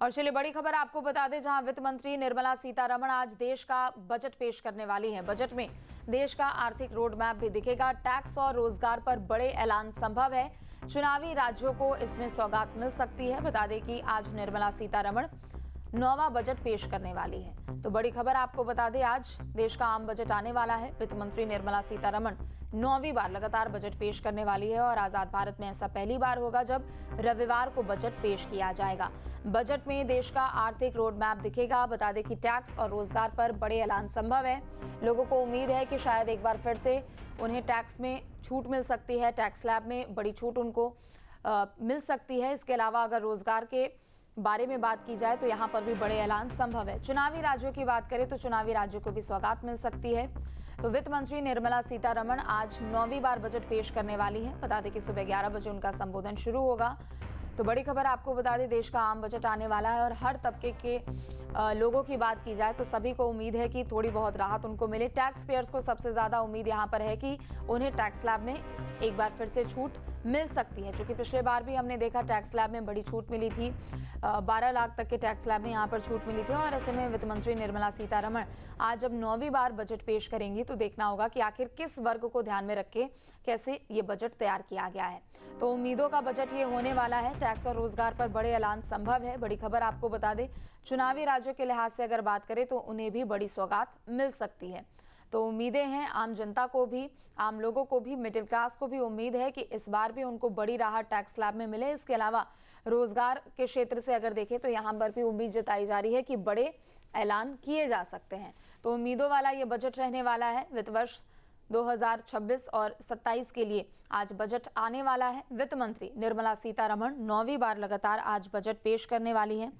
और चलिए बड़ी खबर आपको बता दें, जहां वित्त मंत्री निर्मला सीतारमण आज देश का बजट पेश करने वाली है। बजट में देश का आर्थिक रोड मैप भी दिखेगा। टैक्स और रोजगार पर बड़े ऐलान संभव है। चुनावी राज्यों को इसमें सौगात मिल सकती है। बता दें कि आज निर्मला सीतारमण 9वां बजट पेश करने वाली है। तो बड़ी खबर आपको बता दें, आज देश का आम बजट आने वाला है। वित्त मंत्री निर्मला सीतारमण 9वीं बार लगातार बजट पेश करने वाली है और आजाद भारत में ऐसा पहली बार होगा जब रविवार को बजट पेश किया जाएगा। बजट में देश का आर्थिक रोड मैप दिखेगा। बता दें कि टैक्स और रोजगार पर बड़े ऐलान संभव है। लोगों को उम्मीद है कि शायद एक बार फिर से उन्हें टैक्स में छूट मिल सकती है। टैक्स स्लैब में बड़ी छूट उनको मिल सकती है। इसके अलावा अगर रोजगार के बारे में बात की जाए तो यहाँ पर भी बड़े ऐलान संभव है। चुनावी राज्यों की बात करें तो चुनावी राज्यों को भी सौगात मिल सकती है। तो वित्त मंत्री निर्मला सीतारमण आज 9वीं बार बजट पेश करने वाली है। बता दें कि सुबह 11 बजे उनका संबोधन शुरू होगा। तो बड़ी खबर आपको बता दें, देश का आम बजट आने वाला है और हर तबके के लोगों की बात की जाए तो सभी को उम्मीद है कि थोड़ी बहुत राहत उनको मिले। टैक्स पेयर्स को सबसे ज्यादा उम्मीद यहाँ पर है कि उन्हें टैक्स स्लैब में एक बार फिर से छूट मिल सकती है, क्योंकि पिछले बार भी हमने देखा टैक्स स्लैब में बड़ी छूट मिली थी। 12 लाख तक के टैक्स स्लैब में यहाँ पर छूट मिली थी। और ऐसे में वित्त मंत्री निर्मला सीतारमण आज जब 9वीं बार बजट पेश करेंगी तो देखना होगा कि आखिर किस वर्ग को ध्यान में रख के कैसे ये बजट तैयार किया गया है। तो उम्मीदों का बजट ये होने वाला है। टैक्स और रोजगार पर बड़े ऐलान संभव है। बड़ी खबर आपको बता दें, चुनावी राज्यों के लिहाज से अगर बात करें तो उन्हें भी बड़ी सौगात मिल सकती है। तो उम्मीदें हैं आम जनता को भी, आम लोगों को भी, मिडिल क्लास को भी उम्मीद है कि इस बार भी उनको बड़ी राहत टैक्स स्लैब में मिले। इसके अलावा रोजगार के क्षेत्र से अगर देखें तो यहाँ पर भी उम्मीद जताई जा रही है कि बड़े ऐलान किए जा सकते हैं। तो उम्मीदों वाला ये बजट रहने वाला है। वित्त वर्ष 2026 और 27 के लिए आज बजट आने वाला है। वित्त मंत्री निर्मला सीतारमण 9वीं बार लगातार आज बजट पेश करने वाली है।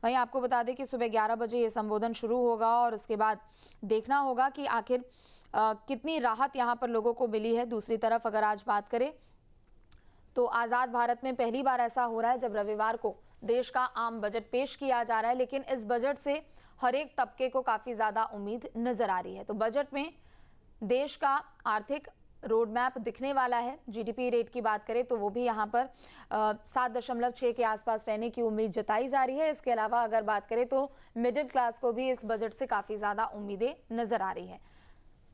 वहीं आपको बता दें कि सुबह 11 बजे ये संबोधन शुरू होगा और उसके बाद देखना होगा कि आखिर कितनी राहत यहाँ पर लोगों को मिली है। दूसरी तरफ अगर आज बात करें तो आज़ाद भारत में पहली बार ऐसा हो रहा है जब रविवार को देश का आम बजट पेश किया जा रहा है, लेकिन इस बजट से हर एक तबके को काफ़ी ज़्यादा उम्मीद नजर आ रही है। तो बजट में देश का आर्थिक रोड मैप दिखने वाला है। जीडीपी रेट की बात करें तो वो भी यहाँ पर 7.6 के आसपास रहने की उम्मीद जताई जा रही है। इसके अलावा अगर बात करें तो मिडिल क्लास को भी इस बजट से काफ़ी ज़्यादा उम्मीदें नजर आ रही है।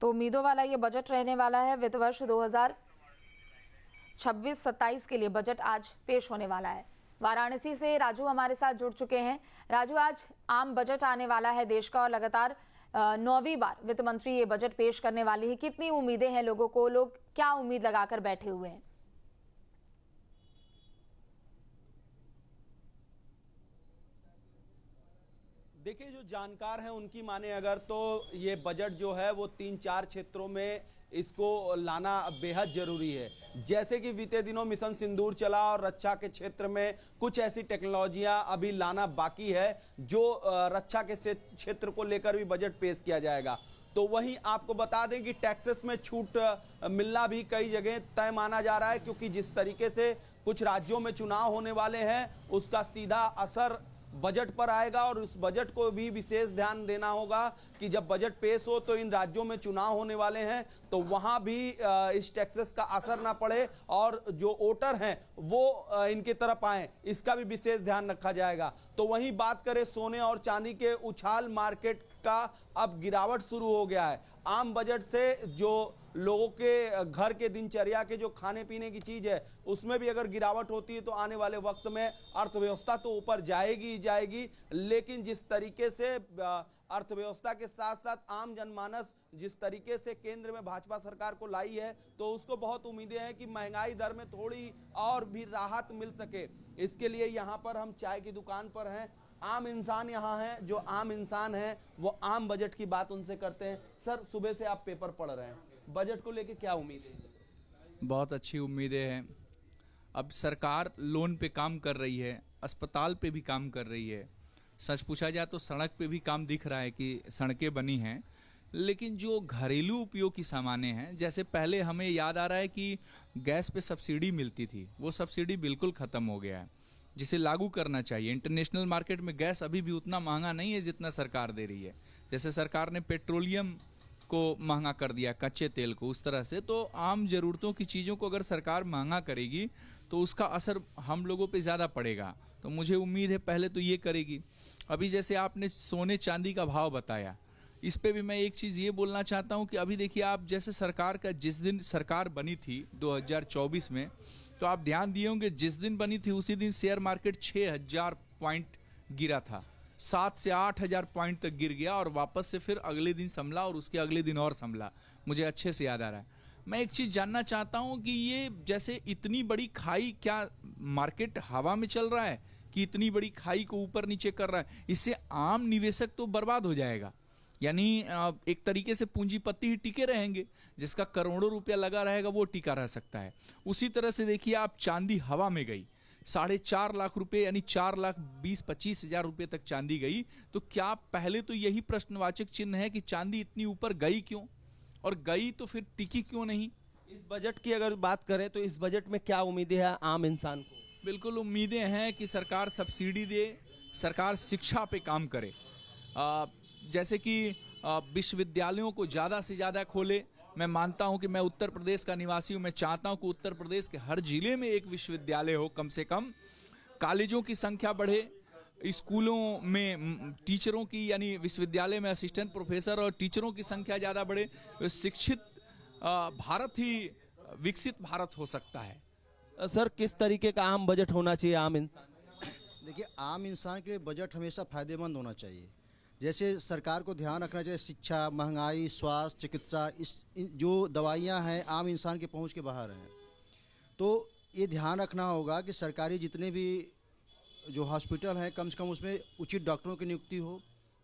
तो उम्मीदों वाला ये बजट रहने वाला है। वित्त वर्ष 2026-27 के लिए बजट आज पेश होने वाला है। वाराणसी से राजू हमारे साथ जुड़ चुके हैं। राजू, आज आम बजट आने वाला है देश का और लगातार 9वीं बार वित्त मंत्री ये बजट पेश करने वाली है। कितनी उम्मीदें हैं लोगों को, लोग क्या उम्मीद लगाकर बैठे हुए हैं? देखिए, जो जानकार हैं उनकी माने अगर तो ये बजट जो है वो 3-4 क्षेत्रों में इसको लाना बेहद जरूरी है। जैसे कि बीते दिनों मिशन सिंदूर चला और रक्षा के क्षेत्र में कुछ ऐसी टेक्नोलॉजियां अभी लाना बाकी है जो रक्षा के क्षेत्र को लेकर भी बजट पेश किया जाएगा। तो वहीं आपको बता दें कि टैक्सेस में छूट मिलना भी कई जगह तय माना जा रहा है, क्योंकि जिस तरीके से कुछ राज्यों में चुनाव होने वाले हैं उसका सीधा असर बजट पर आएगा। और उस बजट को भी विशेष ध्यान देना होगा कि जब बजट पेश हो तो इन राज्यों में चुनाव होने वाले हैं तो वहां भी इस टैक्सेस का असर ना पड़े और जो वोटर हैं वो इनकी तरफ आए, इसका भी विशेष ध्यान रखा जाएगा। तो वहीं बात करें सोने और चांदी के उछाल मार्केट का अब गिरावट शुरू हो गया है। आम बजट से जो लोगों के घर के दिनचर्या के जो खाने पीने की चीज है उसमें भी अगर गिरावट होती है तो आने वाले वक्त में अर्थव्यवस्था तो ऊपर जाएगी ही जाएगी, लेकिन जिस तरीके से अर्थव्यवस्था के साथ साथ आम जनमानस जिस तरीके से केंद्र में भाजपा सरकार को लाई है तो उसको बहुत उम्मीदें हैं कि महंगाई दर में थोड़ी और भी राहत मिल सके। इसके लिए यहाँ पर हम चाय की दुकान पर हैं, आम इंसान यहाँ हैं, जो आम इंसान हैं वो आम बजट की बात उनसे करते हैं। सर, सुबह से आप पेपर पढ़ रहे हैं, बजट को लेके क्या उम्मीदें हैं? बहुत अच्छी उम्मीदें हैं। अब सरकार लोन पे काम कर रही है, अस्पताल पे भी काम कर रही है। सच पूछा जाए तो सड़क पे भी काम दिख रहा है कि सड़कें बनी हैं, लेकिन जो घरेलू उपयोग की सामानें हैं, जैसे पहले हमें याद आ रहा है कि गैस पे सब्सिडी मिलती थी, वो सब्सिडी बिल्कुल ख़त्म हो गया है, जिसे लागू करना चाहिए। इंटरनेशनल मार्केट में गैस अभी भी उतना महंगा नहीं है जितना सरकार दे रही है। जैसे सरकार ने पेट्रोलियम को महंगा कर दिया, कच्चे तेल को, उस तरह से तो आम जरूरतों की चीज़ों को अगर सरकार महंगा करेगी तो उसका असर हम लोगों पे ज़्यादा पड़ेगा। तो मुझे उम्मीद है पहले तो ये करेगी। अभी जैसे आपने सोने चांदी का भाव बताया, इस पे भी मैं एक चीज़ ये बोलना चाहता हूँ कि अभी देखिए आप, जैसे सरकार का जिस दिन सरकार बनी थी 2024 में, तो आप ध्यान दिए होंगे जिस दिन बनी थी उसी दिन शेयर मार्केट 6000 पॉइंट गिरा था, 7 से 8000 पॉइंट तक गिर गया और वापस से फिर अगले दिन संभला और उसके अगले दिन और संभला, मुझे अच्छे से याद आ रहा है। मैं एक चीज़ जानना चाहता हूँ कि ये जैसे इतनी बड़ी खाई, क्या मार्केट हवा में चल रहा है कि इतनी बड़ी खाई को ऊपर नीचे कर रहा है? इससे आम निवेशक तो बर्बाद हो जाएगा, यानी एक तरीके से पूंजीपति ही टिके रहेंगे, जिसका करोड़ों रुपया लगा रहेगा वो टिका रह सकता है। उसी तरह से देखिए आप, चांदी हवा में गई, 4.5 लाख रुपए यानी 4,20,25 हजार रुपए तक चांदी गई। तो क्या पहले तो यही प्रश्नवाचक चिन्ह है कि चांदी इतनी ऊपर गई क्यों, और गई तो फिर टिकी क्यों नहीं? इस बजट की अगर बात करें तो इस बजट में क्या उम्मीदें हैं आम इंसान को? बिल्कुल उम्मीदें हैं कि सरकार सब्सिडी दे, सरकार शिक्षा पे काम करे, जैसे कि विश्वविद्यालयों को ज़्यादा से ज़्यादा खोले। मैं मानता हूं कि मैं उत्तर प्रदेश का निवासी हूं, मैं चाहता हूं कि उत्तर प्रदेश के हर जिले में एक विश्वविद्यालय हो कम से कम, कॉलेजों की संख्या बढ़े, स्कूलों में टीचरों की, यानी विश्वविद्यालय में असिस्टेंट प्रोफेसर और टीचरों की संख्या ज़्यादा बढ़े। शिक्षित भारत ही विकसित भारत हो सकता है। सर, किस तरीके का आम बजट होना चाहिए आम इंसान? देखिए, आम इंसान के लिए बजट हमेशा फायदेमंद होना चाहिए। जैसे सरकार को ध्यान रखना चाहिए, शिक्षा, महंगाई, स्वास्थ्य, चिकित्सा, जो दवाइयाँ हैं आम इंसान के पहुंच के बाहर हैं, तो ये ध्यान रखना होगा कि सरकारी जितने भी जो हॉस्पिटल हैं कम से कम उसमें उचित डॉक्टरों की नियुक्ति हो,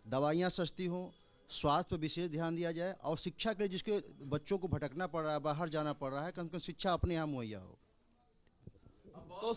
दवाइयाँ सस्ती हो, स्वास्थ्य पर विशेष ध्यान दिया जाए, और शिक्षा के लिए जिसके बच्चों को भटकना पड़ रहा है, बाहर जाना पड़ रहा है, कम से कम शिक्षा अपने यहाँ मुहैया हो। तो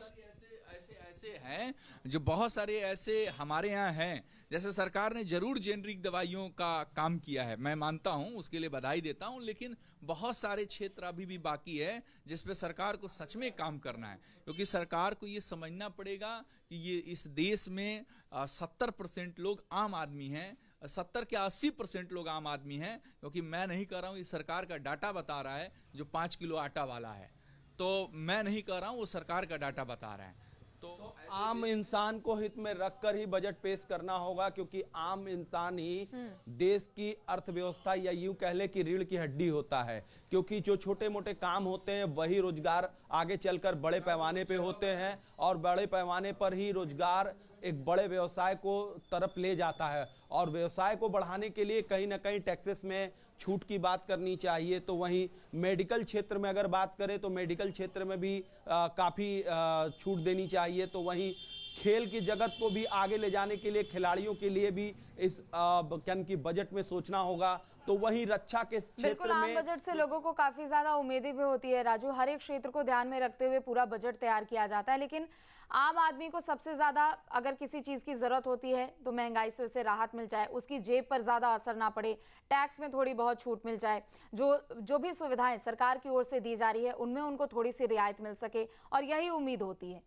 ऐसे हैं जो बहुत सारे ऐसे हमारे यहाँ हैं, जैसे सरकार ने जरूर जेनरिक दवाइयों का काम किया है, मैं मानता हूँ, उसके लिए बधाई देता हूँ, लेकिन बहुत सारे क्षेत्र अभी भी बाकी है जिस पे सरकार को सच में काम करना है। क्योंकि सरकार को ये समझना पड़ेगा कि ये इस देश में 70% लोग आम आदमी हैं, 70 के 80% लोग आम आदमी हैं। क्योंकि मैं नहीं कह रहा हूँ, ये सरकार का डाटा बता रहा है, जो 5 किलो आटा वाला है, तो मैं नहीं कह रहा हूँ, वो सरकार का डाटा बता रहा है। तो आम इंसान को हित में रखकर ही बजट पेश करना होगा, क्योंकि आम इंसान ही देश की अर्थव्यवस्था, या यूं कह ले कि रीढ़ की हड्डी होता है। क्योंकि जो छोटे मोटे काम होते हैं वही रोजगार आगे चलकर बड़े पैमाने पे होते हैं, और बड़े पैमाने पर ही रोजगार एक बड़े व्यवसाय को तरफ ले जाता है। और व्यवसाय को बढ़ाने के लिए कहीं ना कहीं टैक्सेस में छूट की बात करनी चाहिए। तो वहीं मेडिकल क्षेत्र में अगर बात करें तो मेडिकल क्षेत्र में भी काफ़ी छूट देनी चाहिए। तो वहीं खेल की जगत को भी आगे ले जाने के लिए खिलाड़ियों के लिए भी इस की बजट में सोचना होगा। तो वहीं रक्षा के बिल्कुल, क्षेत्र आम में बजट से लोगों को काफी ज्यादा उम्मीदें भी होती है राजू, हर एक क्षेत्र को ध्यान में रखते हुए पूरा बजट तैयार किया जाता है, लेकिन आम आदमी को सबसे ज्यादा अगर किसी चीज की जरूरत होती है तो महंगाई से उसे राहत मिल जाए, उसकी जेब पर ज्यादा असर ना पड़े, टैक्स में थोड़ी बहुत छूट मिल जाए, जो भी सुविधाएं सरकार की ओर से दी जा रही है उनमें उनको थोड़ी सी रियायत मिल सके, और यही उम्मीद होती है।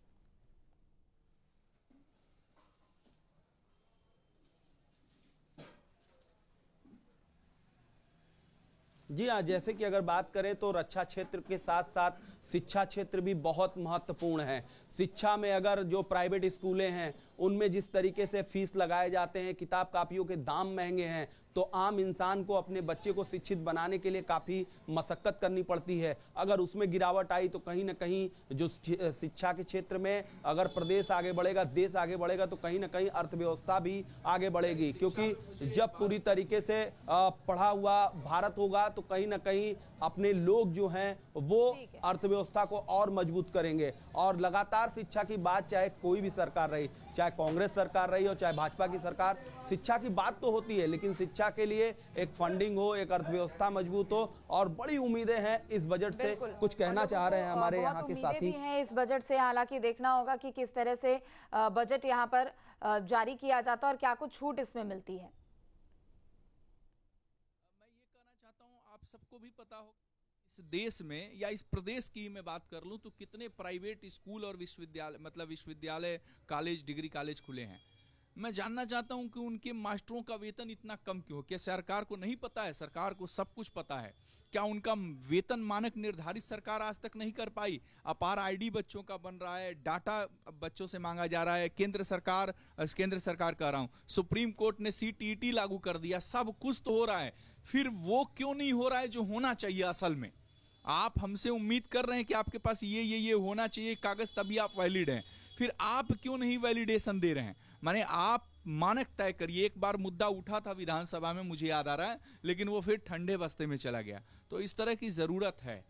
जी हाँ, जैसे कि अगर बात करें तो रक्षा क्षेत्र के साथ साथ शिक्षा क्षेत्र भी बहुत महत्वपूर्ण है। शिक्षा में अगर जो प्राइवेट स्कूलें हैं उनमें जिस तरीके से फीस लगाए जाते हैं, किताब कापियों के दाम महंगे हैं, तो आम इंसान को अपने बच्चे को शिक्षित बनाने के लिए काफ़ी मशक्कत करनी पड़ती है। अगर उसमें गिरावट आई तो कहीं ना कहीं जो शिक्षा के क्षेत्र में अगर प्रदेश आगे बढ़ेगा, देश आगे बढ़ेगा, तो कहीं ना कहीं अर्थव्यवस्था भी आगे बढ़ेगी। क्योंकि जब पूरी तरीके से पढ़ा हुआ भारत होगा तो कहीं ना कहीं अपने लोग जो हैं वो अर्थव्यवस्था को और मजबूत करेंगे। और लगातार शिक्षा की बात चाहे कोई भी सरकार रही, चाहे कांग्रेस सरकार रही हो, चाहे भाजपा की सरकार, शिक्षा की बात तो होती है, लेकिन शिक्षा के लिए एक फंडिंग हो, एक अर्थव्यवस्था मजबूत हो, और बड़ी उम्मीदें हैं इस बजट से। कुछ कहना चाह रहे हैं हमारे यहाँ के साथी भी हैं इस बजट से, हालांकि देखना होगा कि किस तरह से बजट यहाँ पर जारी किया जाता है और क्या कुछ छूट इसमें मिलती है। मैं ये कहना चाहता हूँ, आप सबको भी पता हो इस देश में या इस प्रदेश की मैं बात कर लूं तो कितने प्राइवेट स्कूल और विश्वविद्यालय, मतलब विश्वविद्यालय, कॉलेज, डिग्री कॉलेज खुले हैं। मैं जानना चाहता हूं कि उनके मास्टरों का वेतन इतना कम क्यों? क्या सरकार को नहीं पता है? सरकार को सब कुछ पता है। क्या उनका वेतन मानक निर्धारित सरकार आज तक नहीं कर पाई? अपार आईडी बच्चों का बन रहा है, डाटा बच्चों से मांगा जा रहा है। केंद्र सरकार कह रहा हूं, सुप्रीम कोर्ट ने CTET लागू कर दिया, सब कुछ तो हो रहा है, फिर वो क्यों नहीं हो रहा है जो होना चाहिए? असल में आप हमसे उम्मीद कर रहे हैं कि आपके पास ये होना चाहिए कागज, तभी आप वैलिड हैं, फिर आप क्यों नहीं वैलिडेशन दे रहे हैं? माने आप मानक तय करिए। एक बार मुद्दा उठा था विधानसभा में, मुझे याद आ रहा है, लेकिन वो फिर ठंडे बस्ते में चला गया। तो इस तरह की जरूरत है।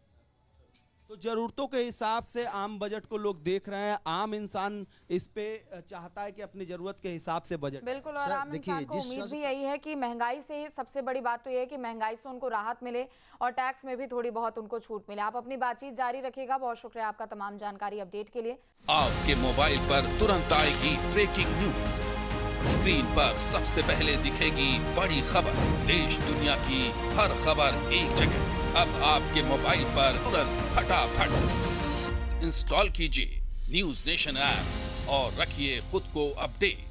तो जरूरतों के हिसाब से आम बजट को लोग देख रहे हैं। आम इंसान इस पे चाहता है कि अपनी जरूरत के हिसाब से बजट। बिल्कुल, और सर, आम देखिए, इंसान को जिस उम्मीद तरह भी से- यही है कि महंगाई से सबसे बड़ी बात तो ये है कि महंगाई से उनको राहत मिले और टैक्स में भी थोड़ी बहुत उनको छूट मिले। आप अपनी बातचीत जारी रखिएगा। बहुत शुक्रिया आपका तमाम जानकारी अपडेट के लिए। आपके मोबाइल पर तुरंत आएगी ब्रेकिंग न्यूज। स्क्रीन पर सबसे पहले दिखेगी बड़ी खबर। देश दुनिया की हर खबर एक जगह। अब आपके मोबाइल पर तुरंत फटाफट इंस्टॉल कीजिए न्यूज नेशन ऐप और रखिए खुद को अपडेट।